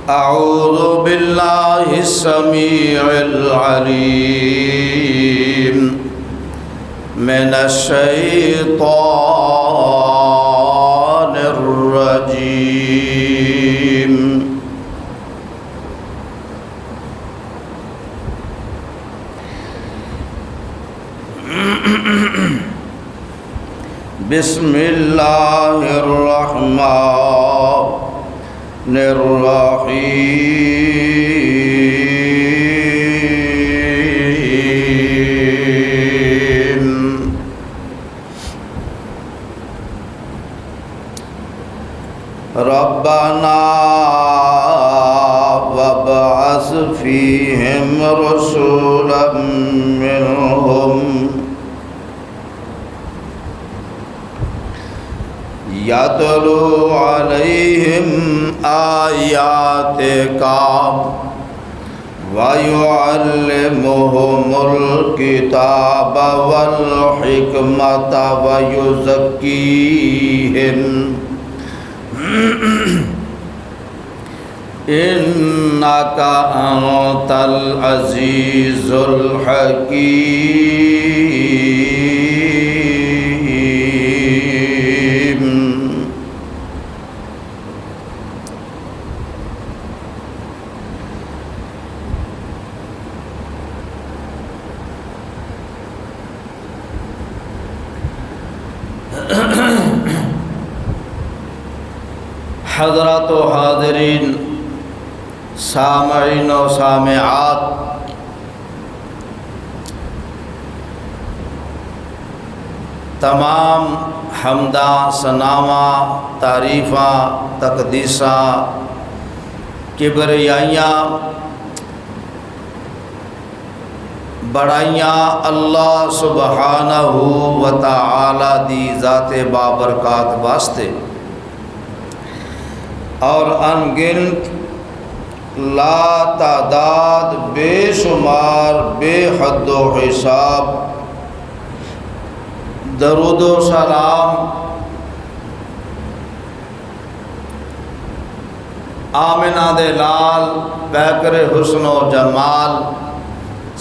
أعوذ بالله السميع العليم من الشيطان الرجيم. بسم الله الرحمن الرحيم. ربنا وابعث فيهم رسولا منهم يتلو عليهم آياتك ويعلمهم الكتاب والحكمة ويزكيهم إنك أنت العزيز الحكيم. حضرات و حاضرین، سامعین و سامعات، تمام حمداں، ثناواں، تعریفاں، تقدیساں، کبریائیاں، بڑائیاں اللہ سبحانہ و تعالی دی ذات بابرکات واسطے، اور ان گنت لا تعداد بے شمار بے حد و حساب درود و سلام آمنہ دے لال، پیکر حسن و جمال،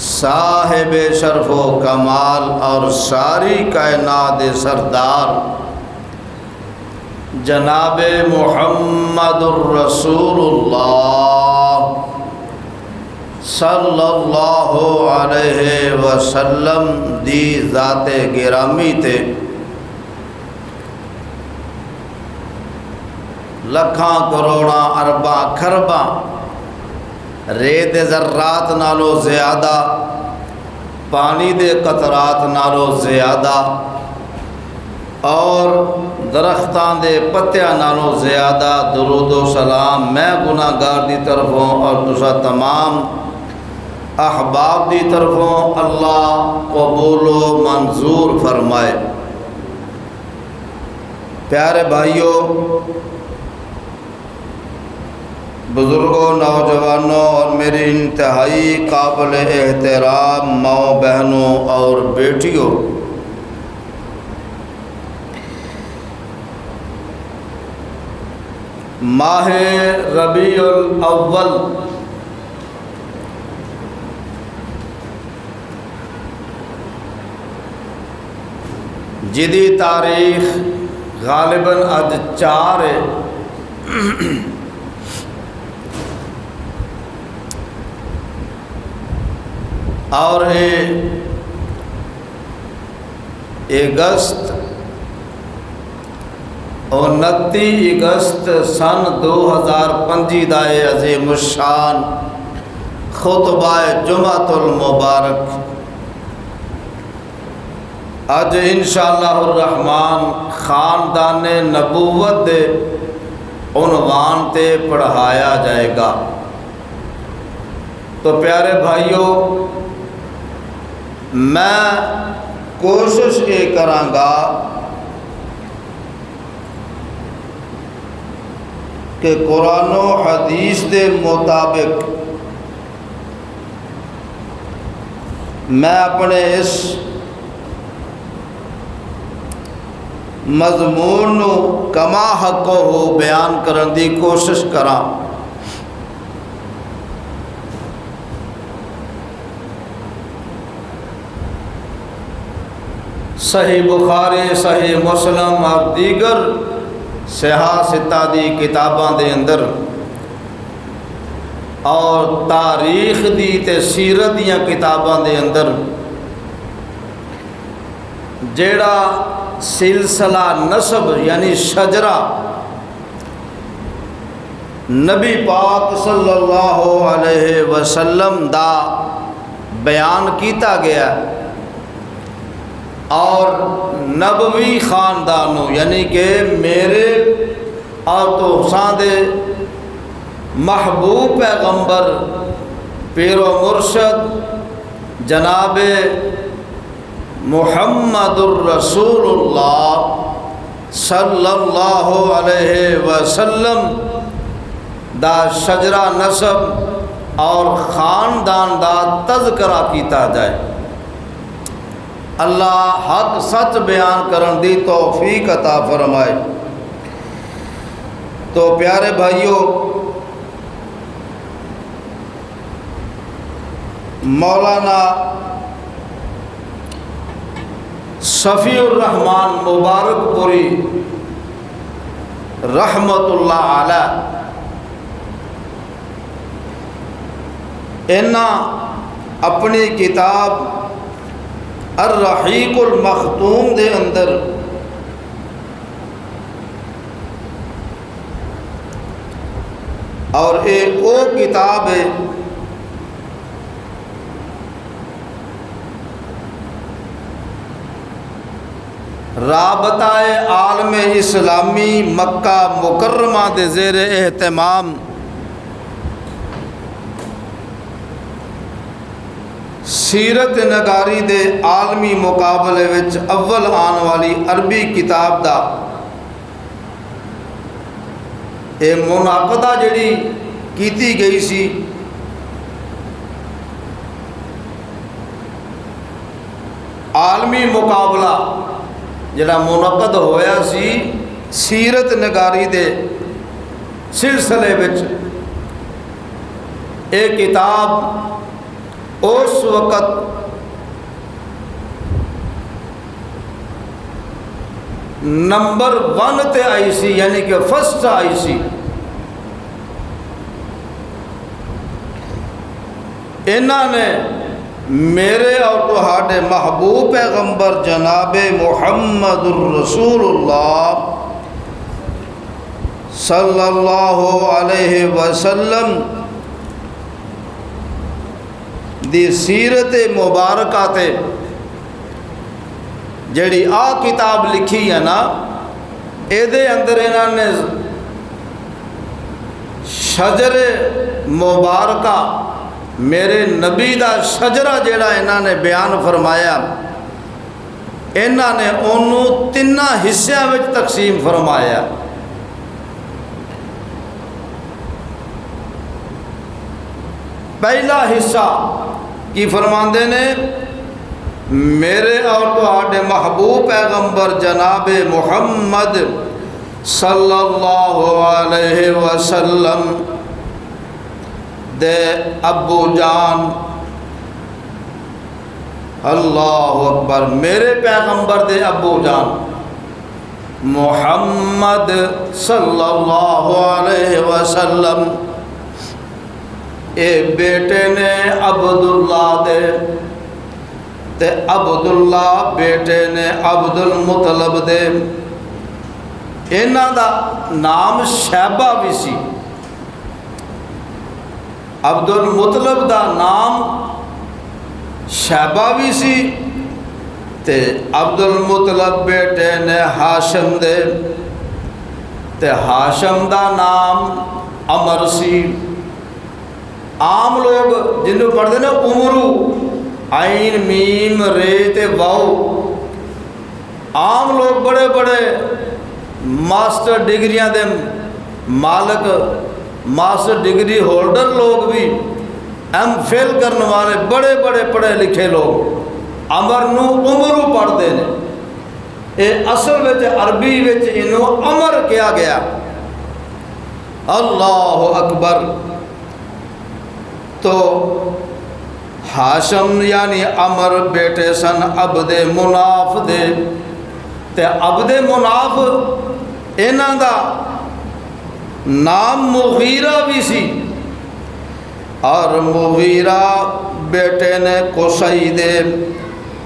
صاحب شرف و کمال اور ساری کائنات سردار جناب محمد الرسول اللہ صلی اللہ علیہ وسلم دی ذات گرامی تے لکھاں کروڑاں ارباں کھرباں ریت ذرات نالو زیادہ، پانی دے قطرات نالو زیادہ، اور درختاں دے پتیاں نالوں زیادہ درود و سلام میں گناہ گار دی طرفوں اور دوسرا تمام احباب دی طرفوں اللہ قبول و منظور فرمائے۔ پیارے بھائیوں، بزرگوں، نوجوانوں اور میری انتہائی قابل احترام ماؤں، بہنوں اور بیٹیوں، ماہ ربیع الاول جدی تاریخ غالباً اج 4 ہے، اور اگست 29 اگست سن 2025 دا عظیم الشان خطبہ جمعۃ المبارک۔ اج انشاءاللہ الرحمن خاندان نبوت دے عنوان تے پڑھایا جائے گا۔ تو پیارے بھائیوں، میں کوشش یہ کراں گا کہ قرآن و حدیث دے مطابق میں اپنے اس مضمون نو کما حق ہو بیان کرن دی کوشش کراں۔ صحیح بخاری، صحیح مسلم اور دیگر صحاح ستہ دی کتاباں دے اندر اور تاریخ دی تے سیرت دیاں کتاباں دے اندر جیڑا سلسلہ نسب یعنی شجرہ نبی پاک صلی اللہ علیہ وسلم دا بیان کیتا گیا اور نبوی خاندانوں یعنی کہ میرے اور تحسان دے محبوب پیغمبر پیر و مرشد جناب محمد الرسول اللہ صلی اللہ علیہ وسلم دا شجرہ نسب اور خاندان دا تذکرہ کیتا جائے۔ اللہ حق سچ بیان کرن دی توفیق عطا فرمائے۔ تو پیارے بھائیوں، مولانا شفیع الرحمن مبارک پوری رحمت اللہ علیہ انہاں اپنی کتاب الرحیق المختوم دے اندر اور ایک او کتاب ہے رابطہ عالم اسلامی مکہ مکرمہ دے زیر اہتمام سیرت نگاری دے عالمی مقابلے وچ اول آن والی عربی کتاب دا اے منعقدہ جڑی کیتی گئی سی عالمی مقابلہ جڑا منعقد ہویا سی سیرت نگاری دے سلسلے وچ اے کتاب اس وقت نمبر 1 تے آئی سی یعنی کہ فرسٹ آئی سی۔ انہاں نے میرے اور تہاڈے محبوب پیغمبر جناب محمد الرسول اللہ صلی اللہ علیہ وسلم دی سیرت مبارکہ تے جڑی آ کتاب لکھی ہے نا اے دے اندر انہوں نے شجر مبارکہ میرے نبی دا شجرہ جڑا انہوں نے بیان فرمایا انہوں نے انہوں تینہ حصیاں وچ تقسیم فرمایا۔ پہلا حصہ کی فرماندے نے میرے اور تہاڈے محبوب پیغمبر جناب محمد صلی اللہ علیہ وسلم دے ابو جان، اللہ اکبر، میرے پیغمبر دے ابو جان محمد صلی اللہ علیہ وسلم اے بیٹے نے عبداللہ دے تے عبداللہ بیٹے نے عبد المطلب دے، انہاں دا نام شیبہ بھی سی۔ عبد المطلب دا نام شیبہ بھی سی تے عبد المطلب بیٹے نے ہاشم دے تے ہاشم دا نام عمر سی۔ عام لوگ جنہوں پڑھتے نا عمرو عین میم رے تے واو، عام لوگ بڑے بڑے ماسٹر ڈگریاں دے مالک، ماسٹر ڈگری ہولڈر لوگ بھی، ایم فل کرنے والے بڑے بڑے پڑھے لکھے لوگ عمر نو عمرو پڑھتے ہیں۔ اے اصل وچ عربی وچ انہوں عمر کیا گیا۔ اللہ اکبر۔ تو ہاشم یعنی عمر بیٹے سن عبد مناف دے، تے عبد مناف انہاں دا نام مغیرہ بھی سی، اور مغیرہ بیٹے نے قصی دے،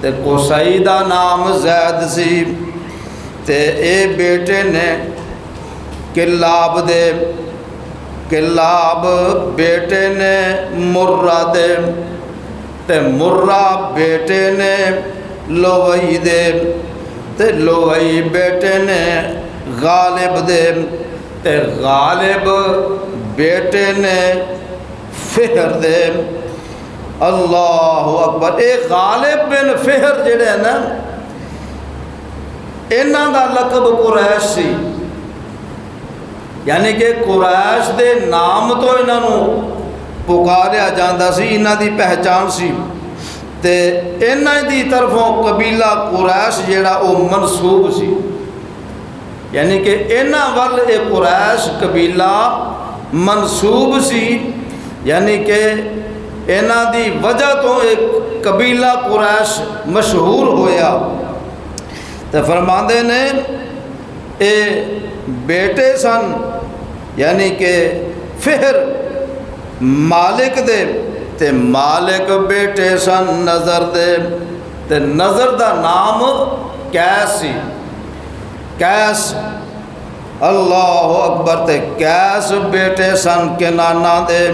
تے قصی دا نام زید سی، تے اے بیٹے نے کلاب دے، کلاب بیٹے نے مرہ دے، تے مرہ بیٹے نے لوئی دے، تے لوئی بیٹے نے غالب دے، تے غالب بیٹے نے فہر دے۔ اللہ اکبر۔ اے غالب بن فہر جڑے ہیں نا، انہاں دا لقب قریش سی، یعنی کہ قریش دے نام تو انہاں نو پکاریا جاندہ سی، انہاں دی پہچان سی، تے انہاں دی طرفوں قبیلہ قریش جڑا او منسوب سی، یعنی کہ انہاں ول اے قریش قبیلہ منسوب سی، یعنی کہ انہاں دی وجہ تو ایک قبیلہ قریش مشہور ہویا۔ تے فرماندے نے اے بیٹے سن، یعنی کہ فہر مالک دے، تے مالک بیٹے سن نظر دے، تے نظر دا نام کیس سی، کیس۔ اللہ اکبر۔ تے کیس بیٹے سن کنانہ دے،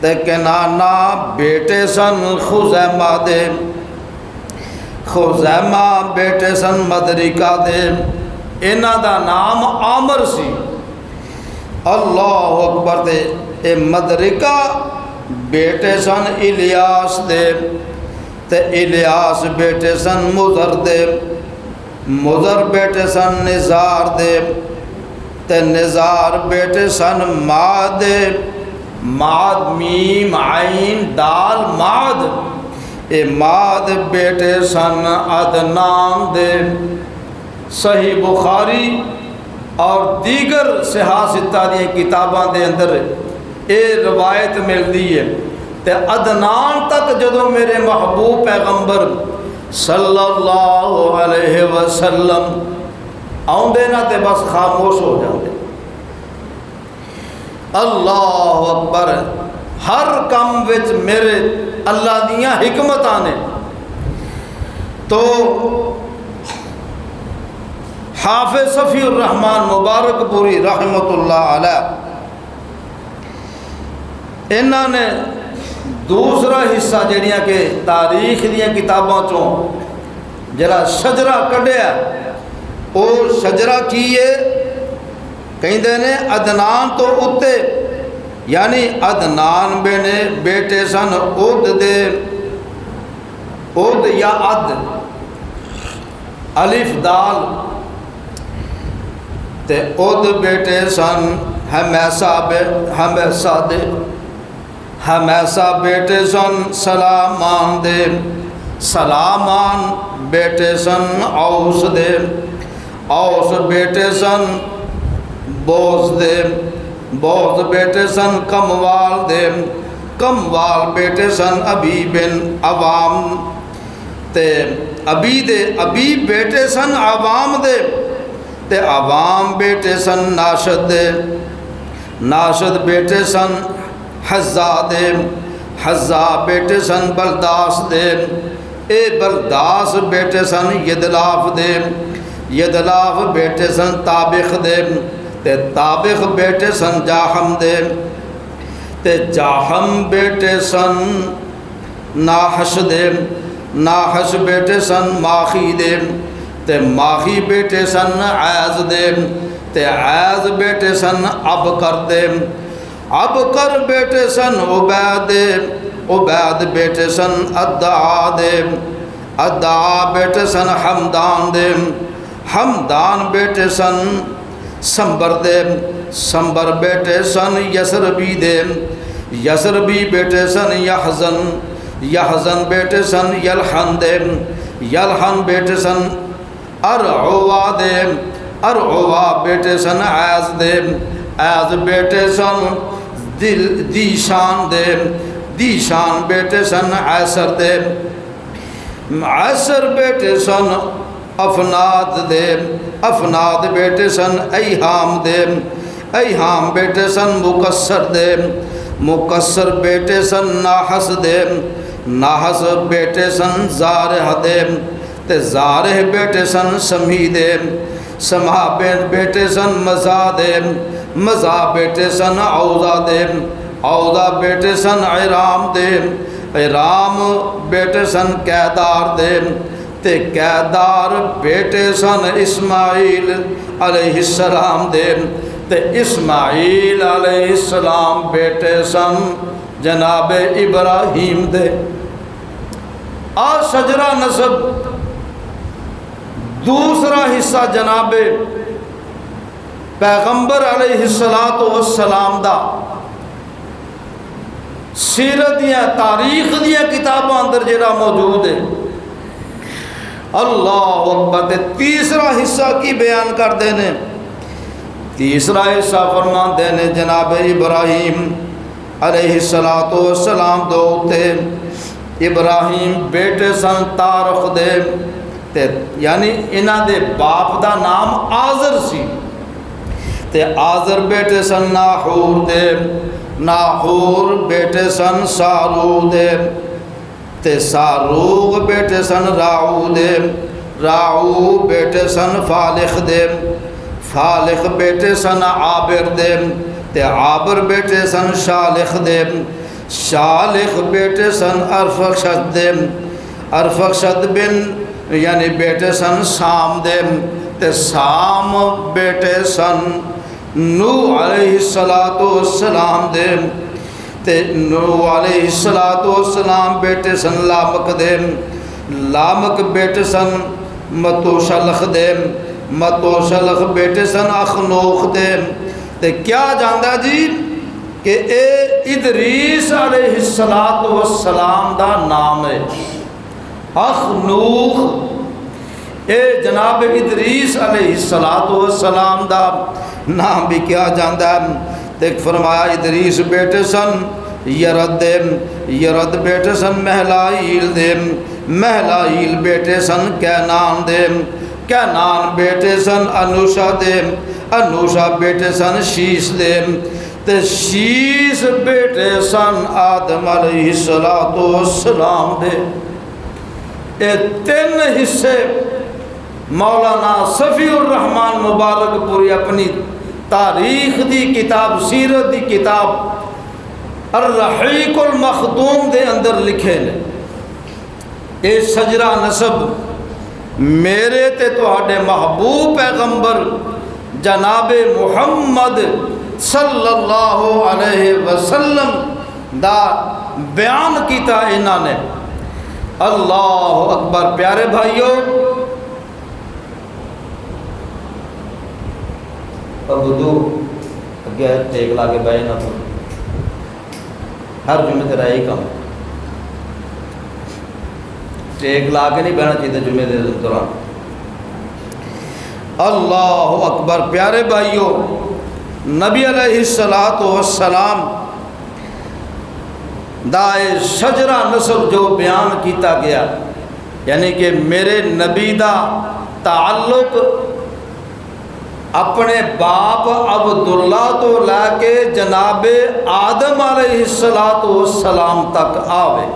تے کنانہ بیٹے سن خزیمہ دے، خزیمہ بیٹے سن مدرکہ دے، انہاں دا نام عامر سی۔ اللہ اکبر۔ تے اے مدرکہ بیٹے سن الیاس دے، تے الیاس بیٹے سن مضر دے، مضر بیٹے سن نزار دے، تے نزار بیٹے سن ماد دے، ماد میم عین دال ماد، اے ماد بیٹے سن عدنان دے۔ صحیح بخاری اور دیگر صحاح ستہ دی کتاباں دے اندر اے روایت ملتی ہے، تے عدنان تک جدوں میرے محبوب پیغمبر صلی اللہ علیہ وسلم آؤندے نا تے بس خاموش ہو جاندے۔ اللہ اکبر۔ ہر کم وچ میرے اللہ دیاں حکمتاں نے۔ تو حافظ صفی الرحمن مبارک پوری رحمت اللہ علیہ انہاں نے دوسرا حصہ جڑیاں کہ تاریخ دیاں کتاباں چوں جڑا شجرہ کڈیا، او شجرہ کیے کہندے نے عدنان تو اتے، یعنی عدنان بنے بیٹے سن عد دے، عد یا عد الف دال، تے عد بیٹے سن ہمیسہ دے، ہمیسہ بیٹے سن سلامان دے، سلامان بیٹے سن اوس دے، اوس بیٹے سن بوز دے، بوز بیٹے سن کموال دے، کموال بیٹے سن ابی بن عوام، تے ابی دے ابی بیٹے سن عوام دے، تے عوام بیٹے سن ناشد دے، ناشد بیٹے سن حزا دے، حزا بیٹے سن بلداس دے، اے بلداس بیٹے سن یدلاف دے، یدلاف بیٹے سن تابخ دے، تے تابخ بیٹے سن جاہم دے، تے جاہم بیٹے سن ناحش دے، ناحش بیٹے سن ماخی دے، تے ماخی بیٹے سن عیز دے، تے عیز بیٹے سن عبکر دے، عبکر بیٹے سن عبید دے، عبید بیٹے سن ادعا دے، ادعا بیٹے سن حمدان دے، حمدان بیٹے سن سنبر دے، سنبر بیٹے سن یسربی دے، یسربی بیٹے سن یحزن، یحزن بیٹے سن یلحن دے، یلحن بیٹے سن ارعوا دے، ارعوا بیٹے سن عیز دے، عیز بیٹے سن دیشان دے، دی شان بیٹے سن عیسر دے، عیسر بیٹے سن افناد دے، افناد بیٹے سن ایہام دے، ایہام بیٹے سن مکسر دے، مکسر بیٹے سن ناحس دے، ناحس بیٹے سن زارح دے، تے زارح بیٹے سن سمی دے، سما بیٹے سن مزا دے، مزا بیٹے سن عوضہ دے، عوضہ بیٹے سن عرام دے، عرام بیٹے سن کیدار دے، تے کیدار بیٹے سن اسماعیل علیہ السلام دے، تے اسماعیل علیہ السلام بیٹے سن جناب ابراہیم دے۔ شجرہ نسب دوسرا حصہ جناب پیغمبر علیہ السلام دا سیرت یا تاریخ دیا کتاباں اندر جڑا موجود ہے۔ اللہ اکبر۔ تیسرا حصہ کی بیان کر دینے، تیسرا حصہ فرمان دینے جناب ابراہیم علیہ السلام دوتے، ابراہیم بیٹے سن تارخ دے، تے یعنی انہاں دے باپ دا نام آزر سی، تے آزر بیٹے سن ناحور دے، ناحور بیٹے سن سارو دے، تے ساروغ بیٹے سن راعو دے، راعو بیٹے سن فالخ دے، فالخ بیٹے سن عابر دے، تے عابر بیٹے سن شالخ دے، شالخ بیٹے سن ارفخشد دے، ارفخشد بن یعنی بیٹے سن سام دے، تے سام بیٹے سن نوح علیہ السلام دے، تے نوح علیہ السلام بیٹے سن لامک دے، لامک بیٹے سن متوشلخ دے، متوشلخ بیٹے سن اخنوخ دے۔ تے کیا جاندہ جی کہ اے ادریس علیہ السلام دا نام ہے، اخنوخ اے جناب ادریس علیہ السلام دا نام بھی کیا جاندہ ہے۔ دیکھ فرمایا ادریس بیٹے سن یرد دے، یرد بیٹے سن محلائیل دے، محلائیل بیٹے سن کینان دے، کینان بیٹے سن انوشا دے، انوشا بیٹے سن شیش دے، تے شیش بیٹے سن آدم علیہ السلام دے۔ اے تین حصے مولانا صفی الرحمن مبارک پوری اپنی تاریخ دی کتاب سیرت دی کتاب الرحیق المختوم دے اندر لکھے نے۔ اے شجرہ نسب میرے تے تہاڈے محبوب پیغمبر جناب محمد صلی اللہ علیہ وسلم دا بیان کیتا انہاں نے۔ اللہ اکبر۔ پیارے بھائیو، ابدو اگے ٹیک لا کے بہے نہ تو ہر جمعے تیرا یہی کام، ٹیک لا کے نہیں بہنا چاہیے جمعے دے دوران۔ اللہ اکبر۔ پیارے بھائیو، نبی علیہ السلام دائے شجرہ نسب جو بیان کیتا گیا، یعنی کہ میرے نبی دا تعلق اپنے باپ عبداللہ تو لے کے جناب آدم علیہ السلام تک آوے۔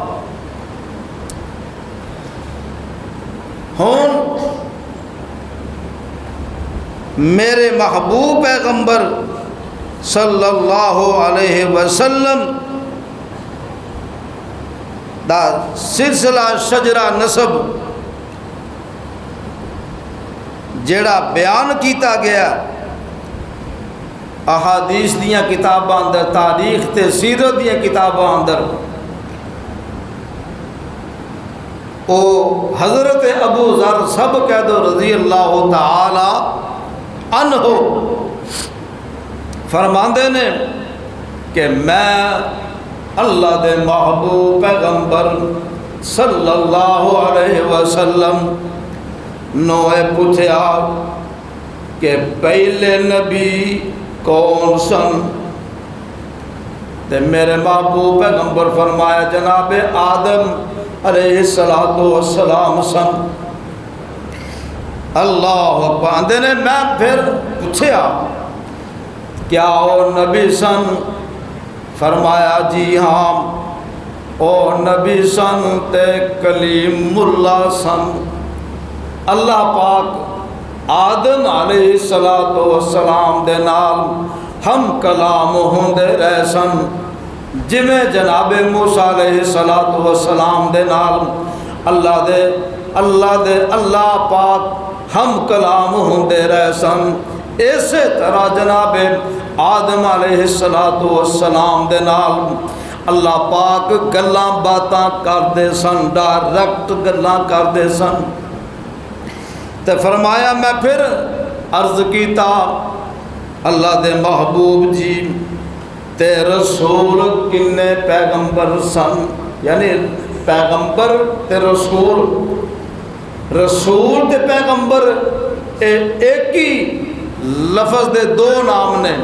ہون میرے محبوب پیغمبر صلی اللہ علیہ وسلم دا سلسلہ شجرہ نسب جیڑا بیان کیتا گیا احادیث دیاں کتاباں اندر، تاریخ تے سیرت دیاں کتاباں اندر، او حضرت ابو ذر سب کہہ دو رضی اللہ تعالی عنہ فرماندے نے کہ میں اللہ دے محبوب پیغمبر صلی اللہ علیہ وسلم نوے پوچھیا کہ پہلے نبی کون سن؟ تے میرے محبوب پیغمبر فرمایا جناب آدم علیہ السلام سن۔ اللہ اکبر۔ آندے نے میں پھر پوچھیا کیا او نبی سن؟ فرمایا جی ہاں او نبی سن تے کلیم اللہ سن۔ اللہ پاک آدم علیہ السلام دے نال ہم کلام ہوندے رہ سن، جویں جناب موسیٰ علیہ السلام دے نال اللہ پاک ہم کلام ہوندے رہ سن، اسی طرح جناب آدم علیہ السلام دے نال اللہ پاک گلاں باتاں کردے سن، ڈائریکٹ گلاں کردے سن۔ تے فرمایا میں پھر عرض کیتا اللہ دے محبوب جی تے رسول کنے پیغمبر سن؟ یعنی پیغمبر تے رسول، رسول تے پیغمبر ایک ہی لفظ دے دو نام نے۔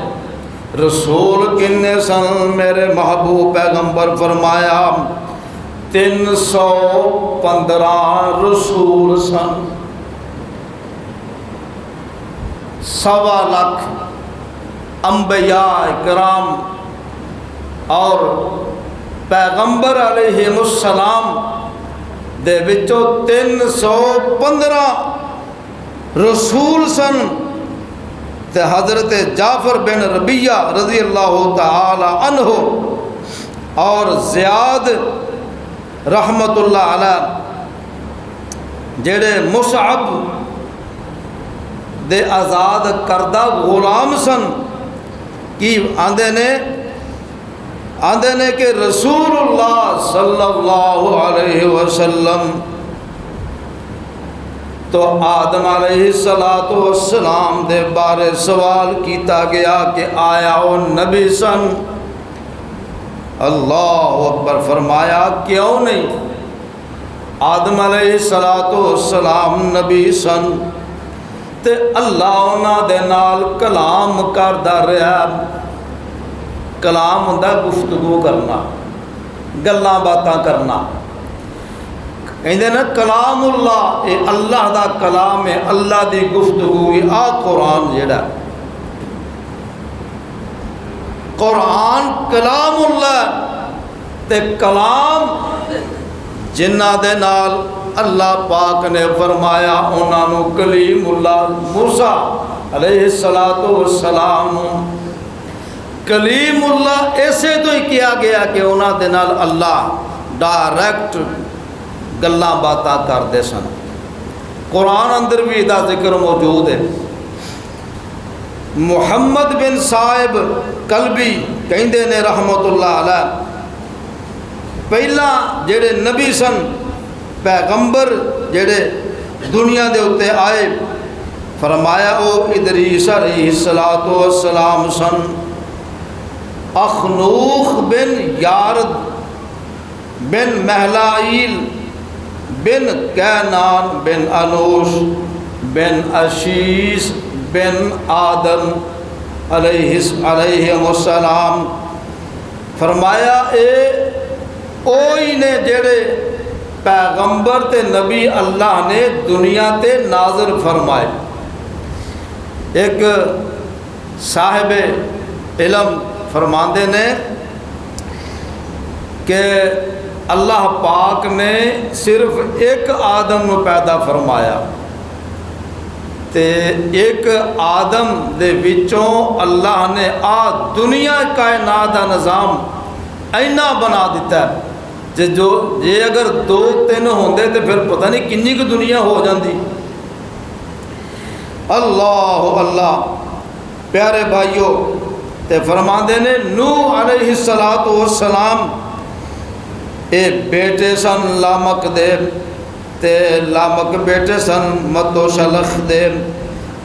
رسول کنے سن میرے محبوب پیغمبر؟ فرمایا 315 رسول سن، 1.25 لاکھ انبیاء کرام اور پیغمبر علیہ السلام دے وچوں 315 رسول سن۔ تے حضرت جعفر بن ربیعہ رضی اللہ تعالی عنہ اور زیاد رحمت اللہ علیہ جڑے مصعب دے آزاد کردہ غلام سن، کی آندے نے کہ رسول اللہ صلی اللہ علیہ وسلم تو آدم علیہ السلام دے بارے سوال کیتا گیا کہ آیا وہ نبی سن؟ اللہ اکبر۔ فرمایا کیوں نہیں، آدم علیہ السلام نبی سن تے اللہ انہاں دے نال کلام کردا رہا۔ کلام ہوندا گفتگو کرنا، گلاں باتاں کرنا، کہندے نا کلام اللہ، اے اللہ دا کلام ہے، اللہ دی گفتگو ہے۔ آ قرآن جیڑا قرآن کلام اللہ تے کلام جنہ دے نال اللہ پاک نے فرمایا انہاں نو کلیم اللہ موسیٰ علیہ السلام کلیم اللہ ایسے تو ہی کیا گیا کہ انہاں دے نال اللہ ڈائریکٹ گلاں باتاں کردے سن۔ قرآن اندر بھی دا ذکر موجود ہے۔ محمد بن صاحب قلبی کہندے نے رحمت اللہ علیہ پہلا جڑے نبی سن پیغمبر جڑے دنیا دے اتے آئے، فرمایا او ادریس علیہ السلام سن، اخنوخ بن یارد بن محلائیل بن کینان بن انوش بن اشیس بن آدم علیہ السلام۔ فرمایا اے اوہی نے جڑے پیغمبر تے نبی اللہ نے دنیا تے نازل فرمائے۔ ایک صاحب علم فرماندے نے کہ اللہ پاک نے صرف ایک آدم نو پیدا فرمایا تے ایک آدم دے وچوں اللہ نے دنیا کائنات دا نظام اینا بنا دیتا ہے جے اگر 2-3 ہوندے تے پھر پتہ نہیں کنی کی دنیا ہو جاندی۔ اللہ پیارے بھائیو تے فرماندے نے نوح علیہ السلام اے بیٹے سن لامک دے تے لامک بیٹے سن متو شلخ دے،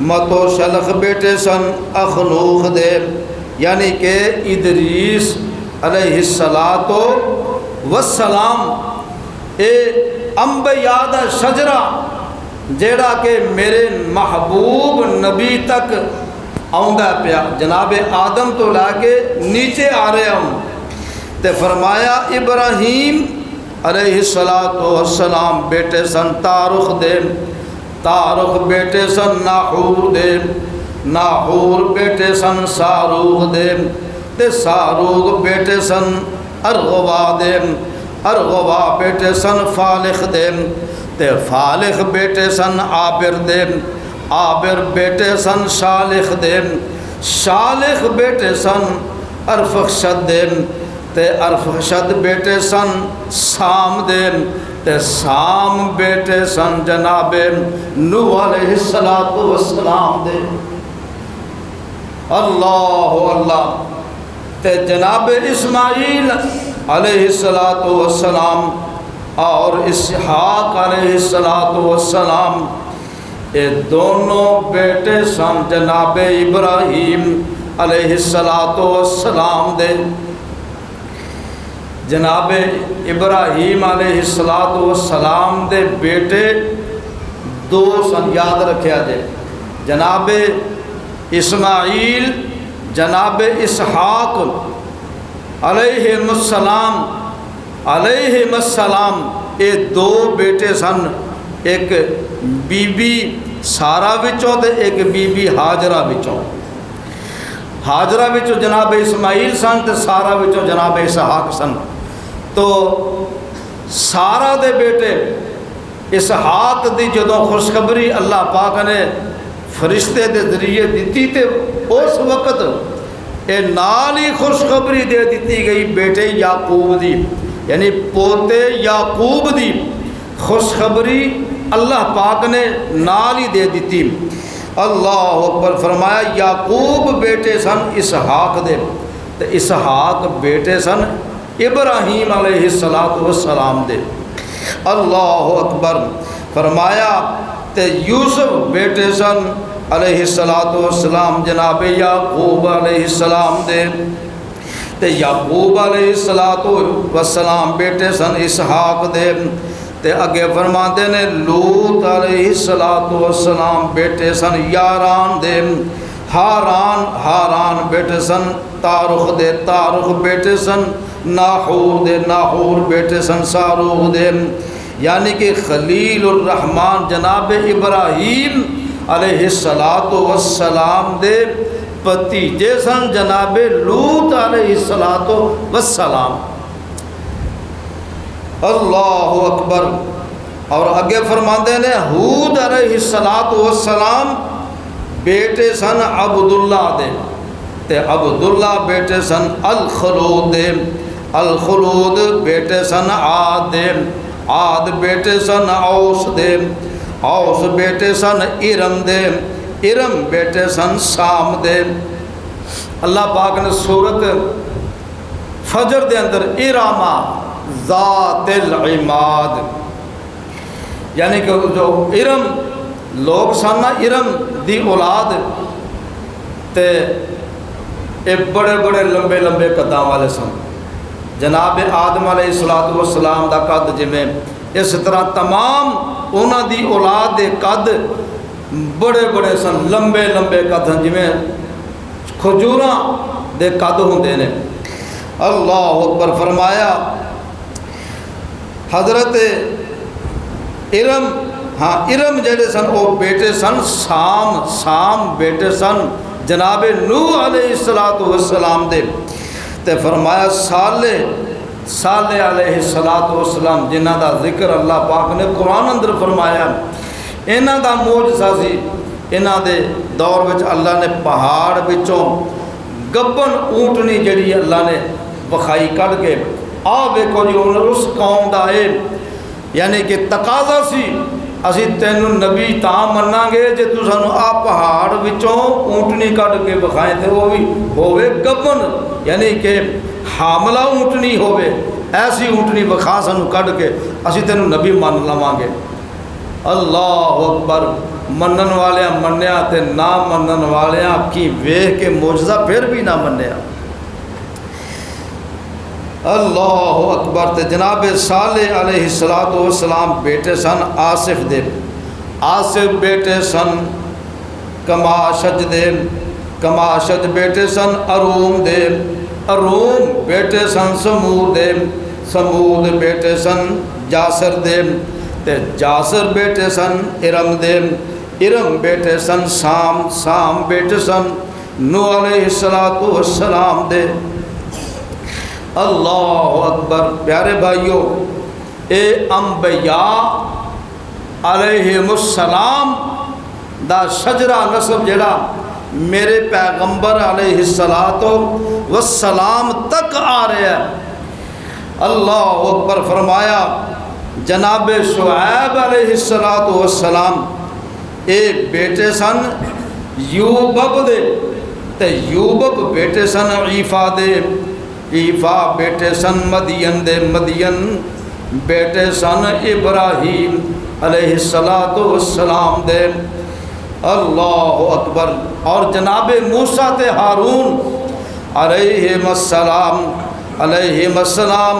متو شلخ بیٹے سن اخنوخ دے، یعنی کہ ادریس علیہ السلام اے انبیاء دا شجرہ جیڑا کہ میرے محبوب نبی تک آؤندا پیا، جناب آدم تو لا کے نیچے آ رہے ہوں تے فرمایا ابراہیم علیہ السلام بیٹے سن تارخ دے، تارخ بیٹے سن ناحور دے، ناحور بیٹے سن ساروغ دے، تے ساروغ بیٹے سن ارغوا دے، ارغوا بیٹے سن فالخ دے، تے فالخ بیٹے سن عابر دے، عابر بیٹے سن شالخ دے، شالخ بیٹے سن ارفخشد دے، تے ارفخشد بیٹے سن سام دے، تے سام بیٹے سن جناب نوح علیہ السلام دے۔ اللہ اللہ، تے جناب اسماعیل علیہ السلام اور اسحاق علیہ السلام، یہ دونوں بیٹے سن جناب ابراہیم علیہ السلام دے۔ جناب ابراہیم علیہ السلام دے بیٹے دو سن، یاد رکھیا جائے، جناب اسماعیل، جناب اسحاق علیہم السلام، یہ دو بیٹے سن، ایک بی بی سارہ وچوں تے ایک بی بی ہاجرہ وچوں۔ ہاجرہ وچوں جناب اسماعیل سن تے سارہ وچوں جناب اسحاق سن۔ تو سارہ دے بیٹے اسحاق دی جدوں خوشخبری اللہ پاک نے فرشتے دے ذریعے دیتی تے اس وقت اے نال ہی خوشخبری دے دیتی گئی بیٹے یعقوب دی، یعنی پوتے یعقوب دی خوشخبری اللہ پاک نے نال ہی دے دیتی۔ اللہ اکبر، فرمایا یعقوب بیٹے سن اسحاق دے، تے اسحاق بیٹے سن ابراہیم علیہ السلام دے۔ اللہ اکبر، فرمایا تے یوسف بیٹے سن علیہ السلام جناب یعقوب علیہ السلام دے، تے یعقوب علیہ السلام بیٹے سن اسحاق دے، تے اگے فرماتے نے لوط علیہ السلام بیٹے سن یاران دے، ہاران بیٹے سن تارخ دے، تارخ بیٹے سن ناحور دے، ناحور بیٹے سن ساروغ دے، یعنی کہ خلیل الرحمن جناب ابراہیم علیہ السلام دے بھتیجے سن جناب لوط علیہ السلام۔ اللہ اکبر، اور اگے فرماندے نے ہود علیہ السلام بیٹے سن عبداللہ دے، تے عبداللہ بیٹے سن الخلود دے، الخلود بیٹے سن عاد دے، عاد بیٹے سن اوس دے، اوس بیٹے سن ارم دے، ارم بیٹے سن سام دے۔ اللہ پاک نے سورت فجر دے اندر ارامہ ذات العماد، یعنی کہ جو ارم لوگ سن نا، ارم دی اولاد تے اے بڑے بڑے لمبے لمبے قداں والے سن، جناب آدم علیہ السلام دا قد جویں، اس طرح تمام انہاں دی اولاد دے قد بڑے بڑے سن، لمبے لمبے قد ہیں جویں کھجوراں دے قد ہوندے نے۔ اللہ اکبر، فرمایا حضرت ارم، ہاں ارم جڑے سن وہ بیٹے سن سام، سام بیٹے سن جناب نوح علیہ السلام دے، تے فرمایا صالح علیہ السلام جنہ دا ذکر اللہ پاک نے قرآن اندر فرمایا، انہاں دا معجزہ سی، انہاں دے دور وچ اللہ نے پہاڑ وچوں گبن اونٹنی جڑی اللہ نے بخائی کڑ کے آ ویکھو جی اس قوم دا اے، یعنی کہ تقاضا سی اسی تینوں نبی تاں مننا گے جے تو سانو آ پہاڑ وچوں اونٹنی کڈ کے بخائیں تے وہ بھی ہوے گبن، یعنی کہ حاملہ اونٹنی ہوے، ایسی اونٹنی بخا سانو کڈ کے اسی تینوں نبی من لواں گے۔ اللہ اکبر، منن والیاں منیا تے نہ منن والیاں کی ویکھ کے معجزہ پھر بھی نہ منیا۔ اللہ اکبر، تے جناب صالح علیہ السلام بیٹے سن آصف دے، آصف بیٹے سن کماشج دے، کماشج بیٹے سن اروم دے، روم بیٹے سن سمود دے، سمود بیٹے سن جاسر دے، تے جاسر بیٹے سن ارم دے، ارم بیٹے سن سام، سام بیٹے سن نوح علیہ السلام دے۔ اللہ اکبر۔ پیارے بھائیو، اے انبیاء علیہم السلام دا شجرہ نسب جڑا میرے پیغمبر علیہ السلام تک آ رہا ہے۔ اللہ اکبر۔ فرمایا جناب شعیب علیہ السلام اے بیٹے سن یوبب دے، تے یوبب بیٹے سن عیفا دے، عیفا بیٹے سن مدین دے، مدین بیٹے سن ابراہیم علیہ السلام دے۔ اللہ اکبر۔ اور جناب موسیٰ تے ہارون علیہم السلام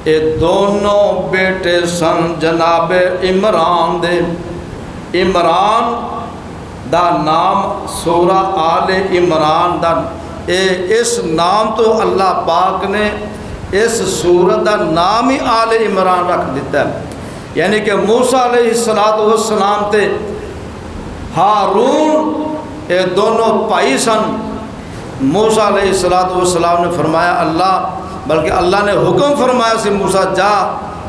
یہ دونوں بیٹے سن جناب عمران دے۔ عمران دا نام سورہ آل عمران دا اس نام تو اللہ پاک نے اس سورت دا نام ہی آل عمران رکھ دیتا ہے، یعنی کہ موسیٰ علیہ السلام تے ہارون یہ دونوں بھائی سن۔ موسیٰ علیہ السلام نے فرمایا اللہ، بلکہ اللہ نے حکم فرمایا سی موسیٰ جا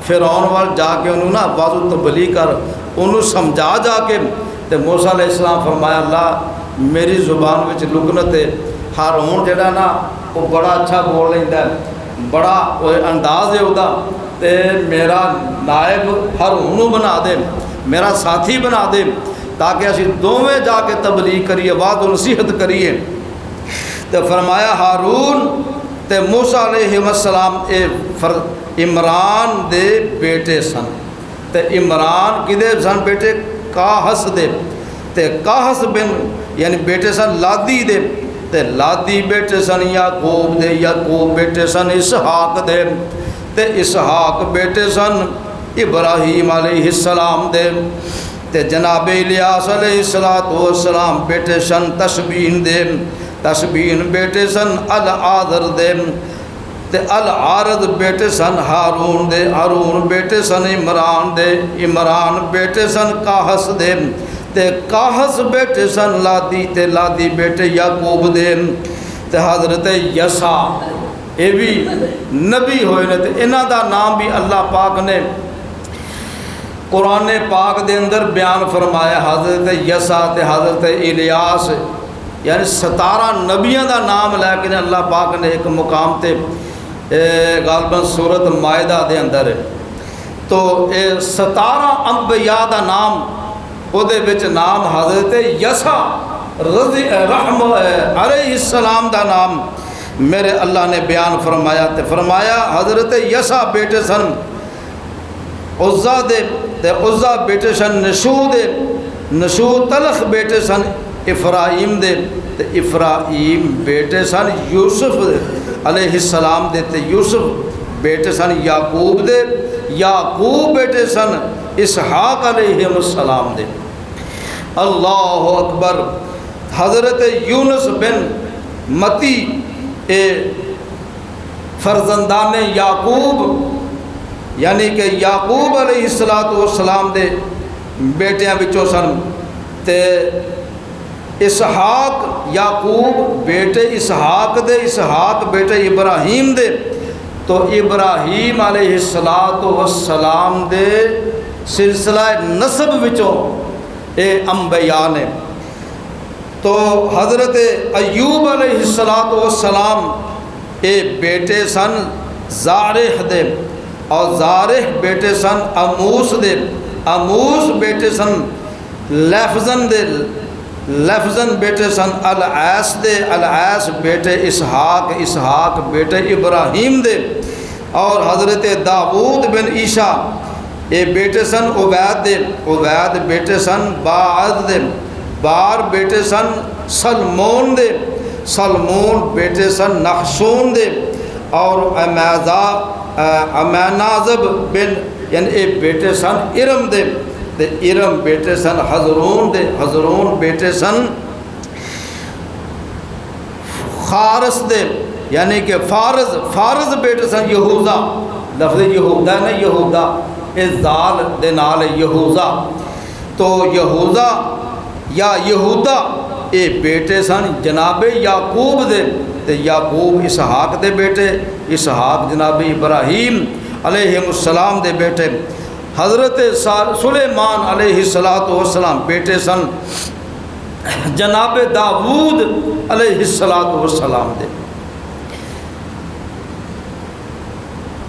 فرعون وال جا کے انہوں نا بازو تبلیغ کر، انہوں سمجھا جا کے۔ تے موسیٰ علیہ السلام فرمایا اللہ میری زبان وچ لکنت ہے، ہارون جڑا نا وہ بڑا اچھا بول لیندہ ہے، بڑا انداز ہے ادا، تے میرا نائب ہارون بنا دے، میرا ساتھی بنا دے، تاکہ اسی دوویں جا کے تبلیغ کریے، وعظ و نصیحت کریے۔ تو فرمایا ہارون تے موسیٰ علیہ السلام عمران دے بیٹے سن، تے عمران کدے سن بیٹے؟ کاہس دے، تے کاہس بن یعنی بیٹے سن لادی دے، تے لادی بیٹے سن یعقوب دے، یعقوب بیٹے سن اسحاق دے، تے اسحاق بیٹے سن ابراہیم علیہ السلام دے، تے جناب الیاس علیہ السلام بیٹے سن تشبین دے، تشبین بیٹے سن العاذر دے، تے العارض بیٹے سن ہارون دے، ہارون بیٹے سن عمران دے، عمران بیٹے سن کاہس دے، تے کاہس بیٹے سن لادی، تے لادی بیٹے یعقوب دے، تے حضرت یسع یہ بھی نبی ہوئے نے، تے انہاں دا نام بھی اللہ پاک نے قرآن پاک دے اندر بیان فرمایا۔ حضرت یسع تے حضرت الیاس یعنی 17 نبیوں دا نام لے کے اللہ پاک نے ایک مقام تے غالباً سورت مائدہ دے اندر ہے، تو 17 انبیاء دا نام او دے وچ نام حضرت یسع علیہ السلام دا نام میرے اللہ نے بیان فرمایا۔ تے فرمایا حضرت یسع بیٹے سن عزا دے، تے عزا بیٹے سن نشو دے، نشو تلخ بیٹے سن افراہیم دے، تے افراہیم بیٹے سن یوسف دے علیہ السلام دے، تے یوسف بیٹے سن یعقوب دے، یعقوب بیٹے سن اسحاق علیہ السلام دے۔ اللہ اکبر۔ حضرت یونس بن متی فرزندان یعقوب یعنی کہ یعقوب علیہ السلام دے بیٹیاں بچوں سن، تے اسحاق یعقوب بیٹے اسحاق دے، اسحاق بیٹے ابراہیم دے، تو ابراہیم علیہ السلام دے سلسلہ نسب وچوں اے انبیاء نے۔ تو حضرت ایوب علیہ السلام اے بیٹے سن زارح دے، اور زارح بیٹے سن اموس دے، اموس بیٹے سن لفظن دے، لفظن بیٹے سن العیس دے، العیس بیٹے اسحاق، اسحاق بیٹے ابراہیم دے، اور حضرت داؤد بن عیسیٰ اے بیٹے سن عبید دے، عبید بیٹے سن باعد دے، بار بیٹے سن سلمون دے، سلمون بیٹے سن نحشون دے، اور امینازب بن یعنی اے بیٹے سن ارم دے، تے ارم بیٹے سن حضرون دے، حضرون بیٹے سن خارس دے، یعنی کہ فارز بیٹے سن یہوذا، لفظ یہودا نے یہودا اس زال دے نال یہوذا، تو یہوذا یا یہودا اے بیٹے سن جناب یعقوب دے، تے یعقوب اسحاق دے بیٹے، اسحاق جناب ابراہیم علیہ السلام دے بیٹے، حضرت سلیمان علیہ السلام بیٹے سن جناب داود علیہ السلام دے۔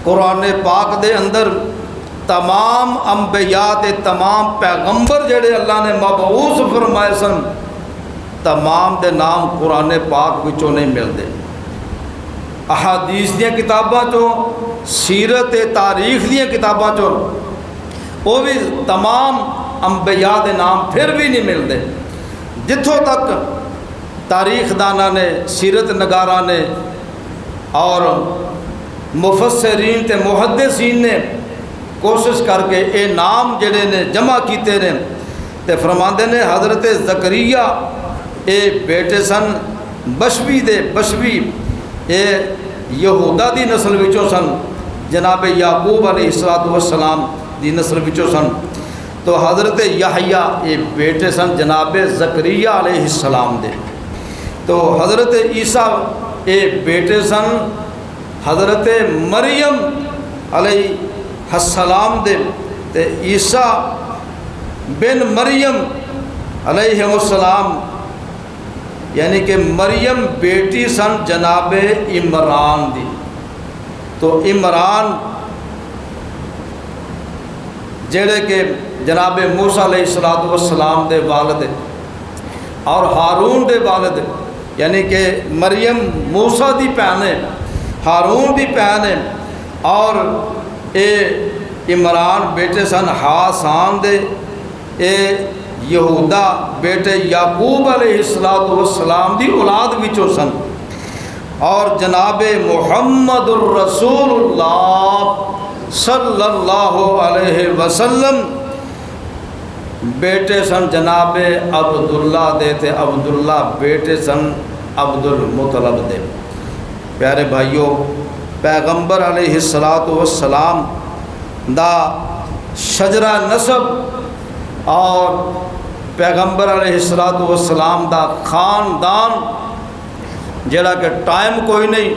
قرآن پاک دے اندر تمام انبیاء تے تمام پیغمبر جڑے اللہ نے مبعوث فرمائے سن، تمام دے نام قرآن پاک وچوں نہیں ملتے، احادیث دیاں کتاباں چوں، سیرت تاریخ دیاں کتاباں چوں وہ بھی تمام انبیاء دے نام پھر بھی نہیں ملتے۔ جتھوں تک تاریخ دانہ نے، سیرت نگاراں نے اور مفسرین تے محدثین نے کوشش کر کے اے نام جڑے نے جمع کیتے نے، تے فرماندے نے حضرت زکریا اے بیٹے سن بشوی دے، بشوی اے یہودا دی نسل وچوں سن، جناب یعقوب علیہ السلام دی نسل وچوں سن، تو حضرت یحییٰ اے بیٹے سن جناب زکریا علیہ السلام دے، تو حضرت عیسیٰ اے بیٹے سن حضرت مریم علیہ السلام دے، تے عیسیٰ بن مریم علیہ السلام یعنی کہ مریم بیٹی سن جناب عمران دی، تو عمران جڑے کہ جناب موسیٰ علیہ السلام دے والد اور ہارون دے والد، یعنی کہ مریم موسیٰ دی بہن ہے، ہارون دی بہن ہے، اور اے عمران بیٹے سن حاسان دے، اے یہودا بیٹے یعقوب علیہ السلام دی اولاد وچوں سن، اور جناب محمد الرسول اللہ صلی اللہ علیہ وسلم بیٹے سن جناب عبداللہ دے، تے عبداللہ بیٹے سن عبد المطلب دے۔ پیارے بھائیوں، پیغمبر علیہ السلام دا شجرہ نسب اور پیغمبر علیہ السلام دا خاندان جڑا کہ ٹائم کوئی نہیں،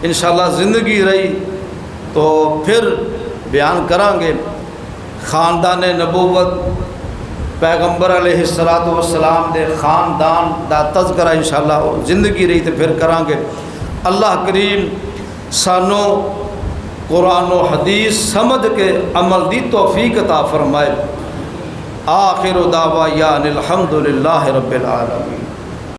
انشاءاللہ زندگی رہی تو پھر بیان کریں گے خاندان نبوت، پیغمبر علیہ السلام دے خاندان دا تذکرہ انشاءاللہ زندگی رہی تو پھر کریں گے۔ اللہ کریم سانو قرآن و حدیث سمجھ کے عمل دی توفیق عطا فرمائے۔ آخر دعوانا الحمد للہ رب العالمین۔